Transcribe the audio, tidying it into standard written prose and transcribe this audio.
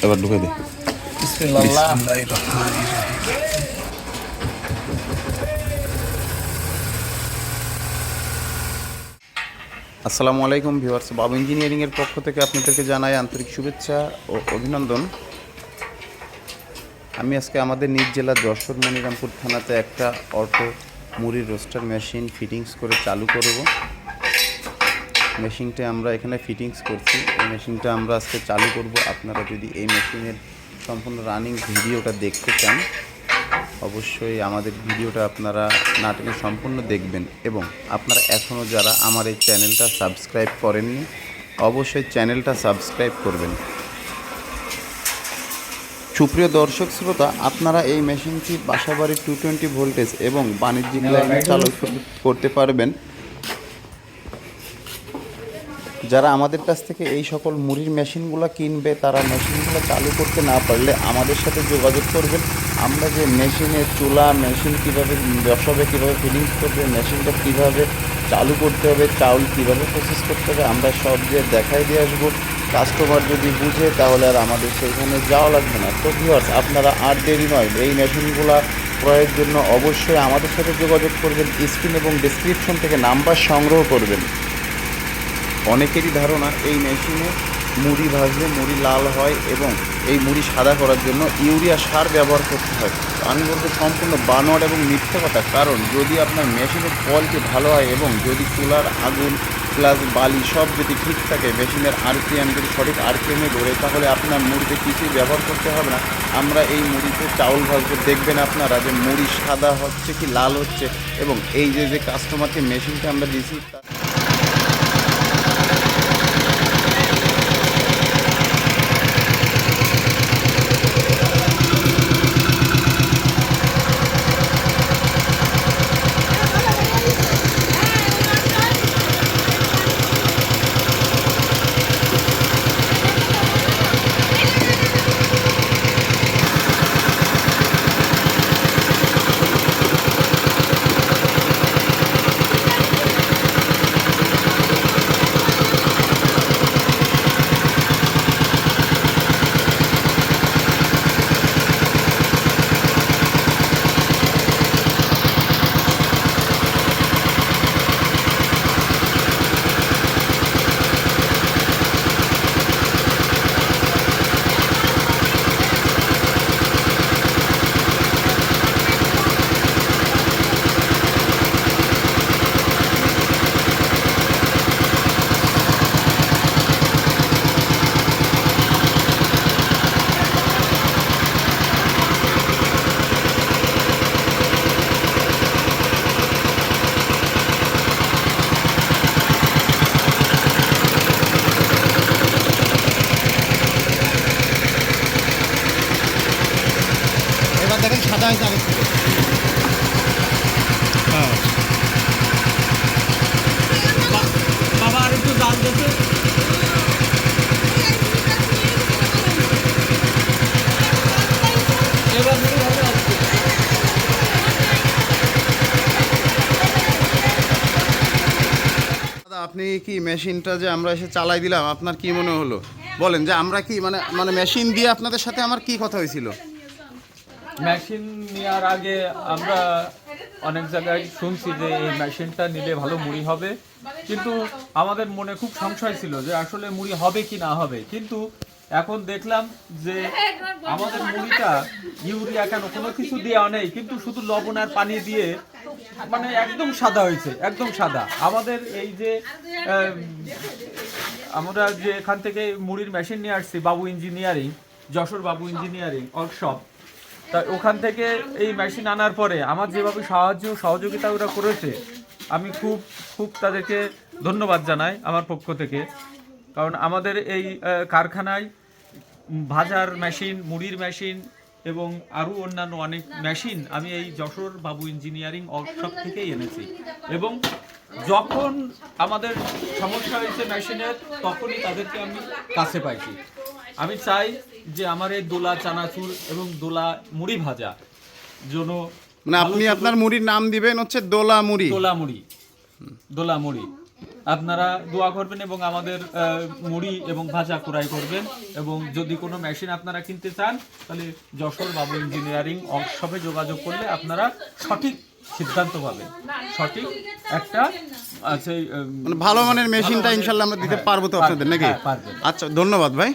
এবার ঢুকে দে। বিসমিল্লাহ। আসসালামু আলাইকুম ভিউয়ার্স, বাবু ইঞ্জিনিয়ারিংয়ের পক্ষ থেকে আপনাদেরকে জানাই আন্তরিক শুভেচ্ছা ও অভিনন্দন। আমি আজকে আমাদের নিজ জেলা যশোর মনিরামপুর থানাতে একটা অটো মুড়ির রোস্টার মেশিন ফিটিংস করে চালু করব। মেশিনটা আমরা এখানে ফিটিংস করছি, এই মেশিনটা আমরা আজকে চালু করব। আপনারা যদি এই মেশিনের সম্পূর্ণ রানিং ভিডিওটা দেখতে চান, অবশ্যই আমাদের ভিডিওটা আপনারা না টেনে সম্পূর্ণ দেখবেন। এবং আপনারা এখনও যারা আমার এই চ্যানেলটা সাবস্ক্রাইব করেননি, অবশ্যই চ্যানেলটা সাবস্ক্রাইব করবেন। সুপ্রিয় দর্শক শ্রোতা, আপনারা এই মেশিনটি বাসাবাড়ি 220 ভোল্টেজ এবং বাণিজ্যিক লাইনে চালু করতে পারবেন। যারা আমাদের কাছ থেকে এই সকল মুড়ির মেশিনগুলো কিনবে, তারা মেশিনগুলো চালু করতে না পারলে আমাদের সাথে যোগাযোগ করবেন। আমরা যে মেশিনের চুলা, মেশিন কীভাবে বসাবে, কীভাবে ফিটিংস করবে, মেশিনটা কীভাবে চালু করতে হবে, চাউল কীভাবে প্রসেস করতে হবে, আমরা সব যে দেখাই দিয়ে আসবো। কাস্টমার যদি বুঝে তাহলে আর আমাদের সেইখানে যাওয়া লাগবে না। তো ভিউয়ার্স, আপনারা আর দেরি নয়, এই মেশিনগুলো ক্রয়ের জন্য অবশ্যই আমাদের সাথে যোগাযোগ করবেন। স্ক্রিন এবং ডেসক্রিপশন থেকে নাম্বার সংগ্রহ করবেন। অনেকেরই ধারণা এই মেশিনে মুড়ি ভাজলে মুড়ি লাল হয় এবং এই মুড়ি সাদা করার জন্য ইউরিয়া সার ব্যবহার করতে হয়। আমি বলবো সম্পূর্ণ বানোয়াট এবং মিথ্যে কথা। কারণ যদি আপনার মেশিনের কোয়ালিটি ভালো হয় এবং যদি চুলার আগুন প্লাস বালি সব যদি ঠিক থাকে, মেশিনের আরপিএম যদি সঠিক আরপিএমে ধরে, তাহলে আপনার মুড়িতে কিছুই ব্যবহার করতে হবে না। আমরা এই মুড়িতে চাউল ভাজবো, দেখবেন আপনারা যে মুড়ি সাদা হচ্ছে কি লাল হচ্ছে। এবং এই যে কাস্টমারকে মেশিনটা আমরা দিয়েছি, এবার দেখেন সাদা হয়েছে আগের থেকে। হ্যাঁ বাবা আর একটু দাম দিয়েছে। এবার দাদা, আপনি কি মেশিনটা যে আমরা এসে চালাই দিলাম, আপনার কি মনে হলো বলেন? যে আমরা কি মানে মানে মেশিন দিয়ে আপনাদের সাথে আমার কি কথা হয়েছিল? মেশিন নেওয়ার আগে আমরা অনেক জায়গায় শুনছি যে এই মেশিনটা নিলে ভালো মুড়ি হবে, কিন্তু আমাদের মনে খুব সংশয় ছিল যে আসলে মুড়ি হবে কি না হবে। কিন্তু এখন দেখলাম যে আমাদের মুড়িটা ইউরিয়া কেন কোনো কিছু দেওয়া নেই, কিন্তু শুধু লবণ আর পানি দিয়ে মানে একদম সাদা হয়েছে, একদম সাদা। আমাদের এই যে আমরা যে এখান থেকে মুড়ির মেশিন নিয়ে আসছি বাবু ইঞ্জিনিয়ারিং, যশোর বাবু ইঞ্জিনিয়ারিং ওয়ার্কশপ, তা ওখান থেকে এই মেশিন আনার পরে আমার যেভাবে সহযোগিতা ওরা করেছে, আমি খুব খুব তাদেরকে ধন্যবাদ জানাই আমার পক্ষ থেকে। কারণ আমাদের এই কারখানায় ভাজার মেশিন, মুড়ির মেশিন এবং আরও অন্যান্য অনেক মেশিন আমি এই যশোর বাবু ইঞ্জিনিয়ারিং ওয়ার্কশপ থেকেই এনেছি। এবং যখন আমাদের সমস্যা হয়েছে মেশিনের, তখনই তাদেরকে আমি কাছে পাইছি। আমি চাই যে আমার এই দোলা চানাচুর এবং দোলা মুড়ি ভাজা জন্য মানে আপনি আপনার মুড়ির নাম দিবেন হচ্ছে দোলা মুড়ি। দোলা মুড়ি, দোলা মুড়ি। আপনারা দোয়া করবেন এবং আমাদের মুড়ি এবং ভাজা ক্রয় করবেন। এবং যদি কোনো মেশিন আপনারা কিনতে চান তাহলে যশোর বাবু ইঞ্জিনিয়ারিং ওয়ার্কশপে যোগাযোগ করলে আপনারা সঠিক সিদ্ধান্ত পাবেন, সঠিক একটা আছে মানে ভালো মানের মেশিনটা ইনশাল্লাহ আমরা দিতে পারবো তো আপনাদের নাকি? হ্যাঁ, পারবেন। আচ্ছা, ধন্যবাদ ভাই।